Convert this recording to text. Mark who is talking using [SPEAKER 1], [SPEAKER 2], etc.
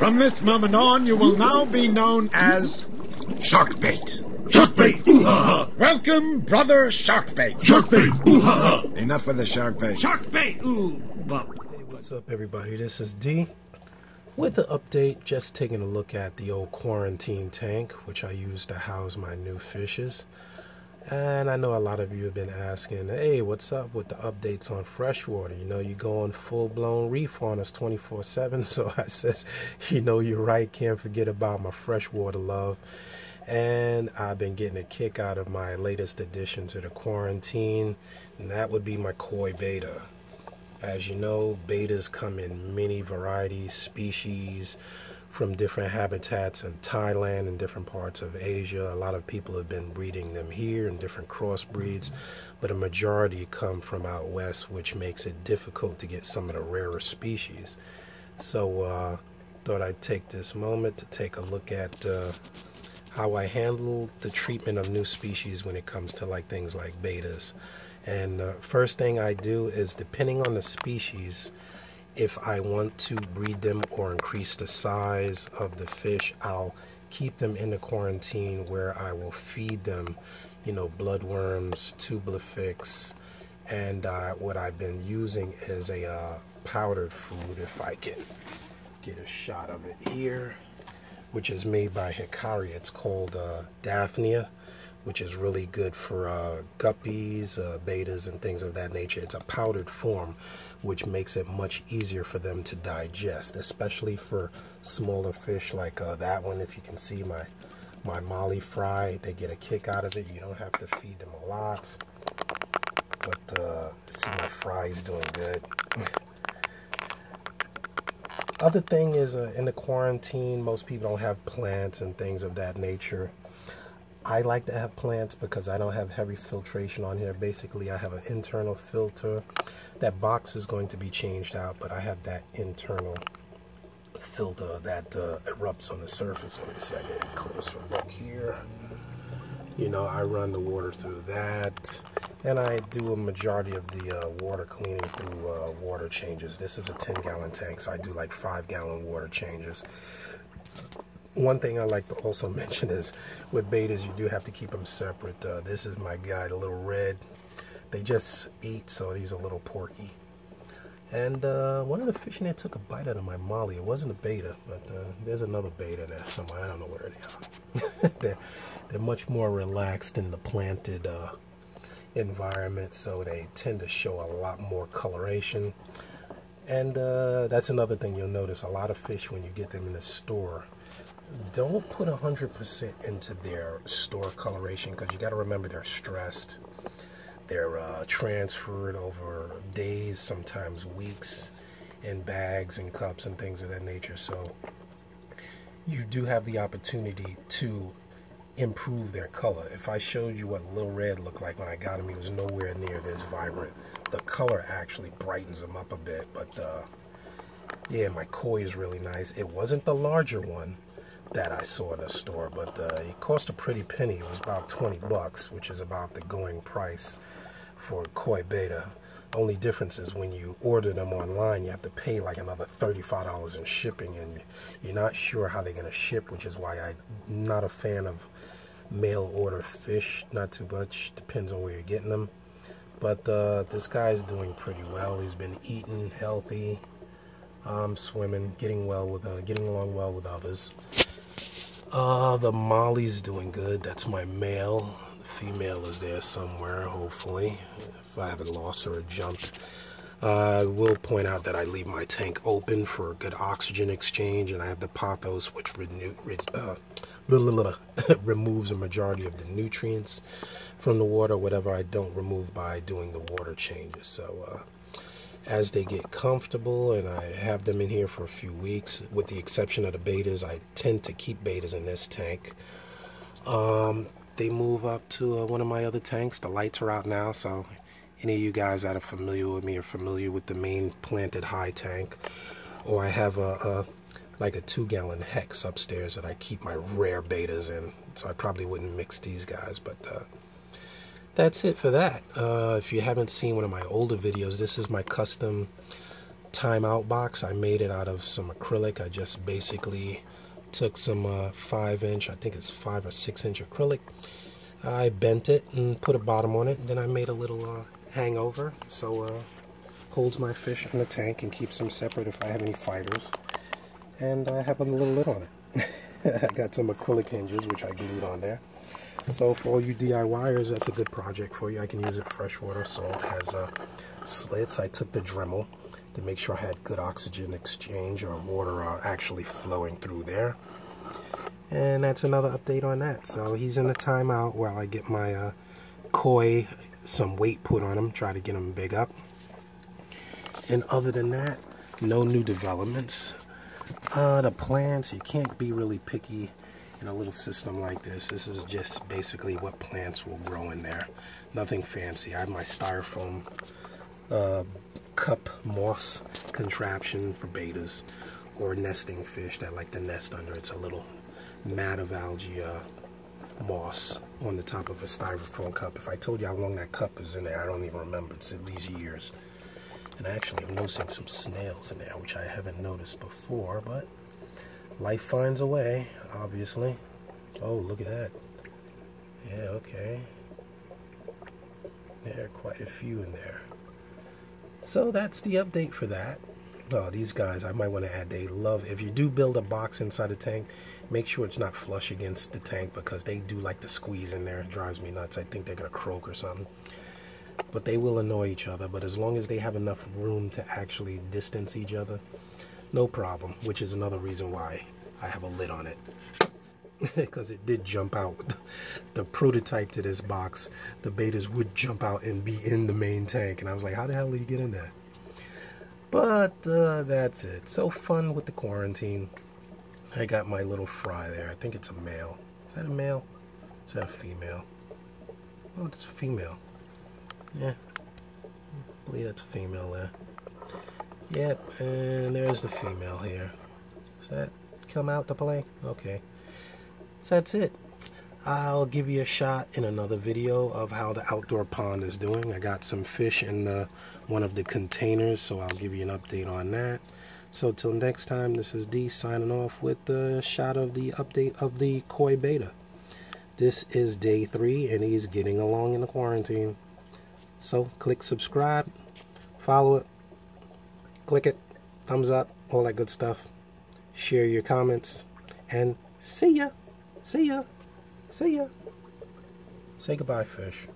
[SPEAKER 1] From this moment on, you will now be known as Sharkbait.
[SPEAKER 2] Sharkbait, ooh-ha-ha!
[SPEAKER 1] Welcome, brother Sharkbait.
[SPEAKER 2] Sharkbait, ooh-ha-ha!
[SPEAKER 1] Enough with the Sharkbait.
[SPEAKER 2] Sharkbait, ooh, bop.
[SPEAKER 3] Hey, what's up, everybody? This is D with the update. Just taking a look at the old quarantine tank, which I use to house my new fishes. And I know a lot of you have been asking, hey, what's up with the updates on freshwater? You know, you go on full-blown reef fauners 24/7. So I says, you know, you're right. Can't forget about my freshwater love. And I've been getting a kick out of my latest addition to the quarantine, and that would be my koi betta. As you know, bettas come in many varieties, species, from different habitats in Thailand and different parts of Asia. A lot of people have been breeding them here in different crossbreeds, but a majority come from out west, which makes it difficult to get some of the rarer species. So thought I'd take this moment to take a look at how I handle the treatment of new species when it comes to like things like bettas. And first thing I do is, depending on the species, if I want to breed them or increase the size of the fish, I'll keep them in the quarantine where I will feed them, you know, bloodworms, tubulifix, and what I've been using is a powdered food, if I can get a shot of it here, which is made by Hikari. It's called Daphnia, which is really good for guppies, bettas, and things of that nature. It's a powdered form, which makes it much easier for them to digest, especially for smaller fish like that one. If you can see my molly fry, they get a kick out of it. You don't have to feed them a lot, but see, my fry's doing good. Other thing is, in the quarantine, most people don't have plants and things of that nature. I like to have plants because I don't have heavy filtration on here. Basically, I have an internal filter. That box is going to be changed out, but I have that internal filter that erupts on the surface. Let me see, I get a closer look here. You know, I run the water through that, and I do a majority of the water cleaning through water changes. This is a 10-gallon tank, so I do like 5-gallon water changes. One thing I like to also mention is, with bettas, you do have to keep them separate. This is my guy, the little red. They just ate, so he's a little porky. And one of the fish in there took a bite out of my molly. It wasn't a betta, but there's another betta there somewhere. I don't know where they are. They're much more relaxed in the planted environment, so they tend to show a lot more coloration. And that's another thing you'll notice. A lot of fish, when you get them in the store, don't put 100% into their store coloration, because you got to remember they're stressed. They're transferred over days, sometimes weeks, in bags and cups and things of that nature. So you do have the opportunity to improve their color. If I showed you what Lil Red looked like when I got him, he was nowhere near this vibrant. The color actually brightens him up a bit. But yeah, my koi is really nice. It wasn't the larger one that I saw in the store, but it cost a pretty penny. It was about 20 bucks, which is about the going price for koi betta. Only difference is when you order them online, you have to pay like another $35 in shipping, and you're not sure how they're going to ship, which is why I'm not a fan of mail order fish. Not too much, depends on where you're getting them. But this guy's doing pretty well. He's been eating healthy, swimming, getting along well with others. The molly's doing good. That's my male. The female is there somewhere, hopefully, if I haven't lost her or jumped. I will point out that I leave my tank open for a good oxygen exchange, and I have the pothos, which removes a majority of the nutrients from the water, whatever I don't remove by doing the water changes. So as they get comfortable, and I have them in here for a few weeks, with the exception of the bettas, I tend to keep bettas in this tank. They move up to one of my other tanks. The lights are out now, so any of you guys that are familiar with me are familiar with the main planted high tank. Or I have like a 2-gallon hex upstairs that I keep my rare bettas in, so I probably wouldn't mix these guys. But that's it for that. If you haven't seen one of my older videos, this is my custom timeout box. I made it out of some acrylic. I just basically took some 5-inch, I think it's 5 or 6-inch acrylic. I bent it and put a bottom on it. Then I made a little hangover, so holds my fish in the tank and keeps them separate if I have any fighters. And I have a little lid on it. I got some acrylic hinges which I glued on there. So for all you DIYers, that's a good project for you. I can use it freshwater, salt, has slits. I took the Dremel to make sure I had good oxygen exchange or water actually flowing through there. And that's another update on that. So he's in the timeout while I get my koi, some weight put on him, try to get him big up. And other than that, no new developments. The plants, you can't be really picky in a little system like this. This is just basically what plants will grow in there. Nothing fancy. I have my styrofoam cup moss contraption for bettas or nesting fish that like to nest under. It's a little mat of algae moss on the top of a styrofoam cup. If I told you how long that cup is in there, I don't even remember. It's at least years. And I actually am noticing some snails in there, which I haven't noticed before, but life finds a way, obviously. Oh, look at that. Yeah, okay. There are quite a few in there. So that's the update for that. Oh, these guys, I might want to add, they love, if you do build a box inside a tank, make sure it's not flush against the tank because they do like to squeeze in there. It drives me nuts. I think they're going to croak or something. But they will annoy each other. But as long as they have enough room to actually distance each other, no problem. Which is another reason why I have a lid on it. Because it did jump out. The prototype to this box, the bettas would jump out and be in the main tank. And I was like, how the hell did you get in there? But that's it. So fun with the quarantine. I got my little fry there. I think it's a male. Is that a male? Is that a female? Oh, it's a female. Yeah, I believe that's a female there. Yep, and there's the female here. Does that come out to play? Okay. So that's it. I'll give you a shot in another video of how the outdoor pond is doing. I got some fish in one of the containers, so I'll give you an update on that. So till next time, this is D signing off with the shot of the update of the koi betta. This is day 3 and he's getting along in the quarantine. So click subscribe, follow it, click it, thumbs up, all that good stuff. Share your comments, and see ya, see ya, see ya. Say goodbye, fish.